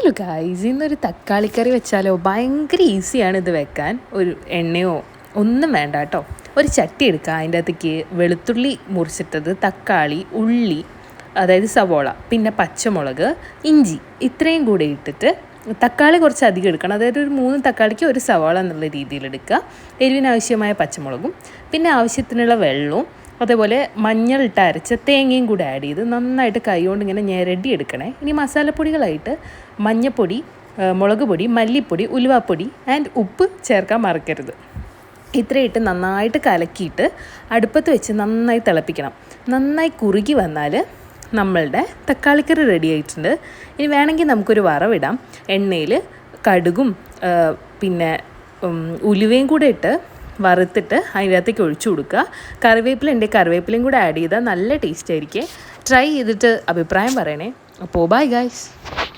Hello guys, ഇന്നൊരു തക്കാളിക്കറി വെച്ചാലോ. ഭയങ്കര ഈസിയാണ് ഇത് വെക്കാൻ. ഒരു എണ്ണയോ ഒന്നും വേണ്ട കേട്ടോ. ഒരു ചട്ടി എടുക്കുക, അതിൻ്റെ അകത്തേക്ക് വെളുത്തുള്ളി മുറിച്ചിട്ടത്, തക്കാളി, ഉള്ളി, അതായത് സവോള, പിന്നെ പച്ചമുളക്, ഇഞ്ചി, ഇത്രയും കൂടെ ഇട്ടിട്ട് തക്കാളി കുറച്ച് അധികം എടുക്കണം. അതായത് ഒരു 3 തക്കാളിക്ക് ഒരു സവാള എന്നുള്ള രീതിയിൽ എടുക്കുക. എരിവിനാവശ്യമായ പച്ചമുളകും പിന്നെ ആവശ്യത്തിനുള്ള വെള്ളവും അതേപോലെ മഞ്ഞളിട്ട് അരച്ച തേങ്ങയും കൂടെ ആഡ് ചെയ്ത് നന്നായിട്ട് കൈകൊണ്ട് ഇങ്ങനെ ഞെരടി എടുക്കണേ. ഇനി മസാലപ്പൊടികളായിട്ട് മഞ്ഞൾപ്പൊടി, മുളക് പൊടി, മല്ലിപ്പൊടി, ഉലുവാപ്പൊടി ആൻഡ് ഉപ്പ് ചേർക്കാൻ മറക്കരുത്. ഇത്രയിട്ട് നന്നായിട്ട് കലക്കിയിട്ട് അടുപ്പത്ത് വെച്ച് നന്നായി തിളപ്പിക്കണം. നന്നായി കുറുകി വന്നാൽ നമ്മളുടെ തക്കാളിക്കറി റെഡി ആയിട്ടുണ്ട്. ഇനി വേണമെങ്കിൽ നമുക്കൊരു വറവിടാം. എണ്ണയിൽ കടുകും പിന്നെ ഉലുവയും കൂടെ ഇട്ട് വറുത്തിട്ട് അതിനകത്തേക്ക് ഒഴിച്ചു കൊടുക്കുക. കറിവേപ്പില ഉണ്ടെങ്കിൽ കറിവേപ്പിലയും കൂടെ ആഡ് ചെയ്താൽ നല്ല ടേസ്റ്റ് ആയിരിക്കും. ട്രൈ ചെയ്തിട്ട് അഭിപ്രായം പറയണേ. അപ്പോൾ ബൈ ഗൈസ്.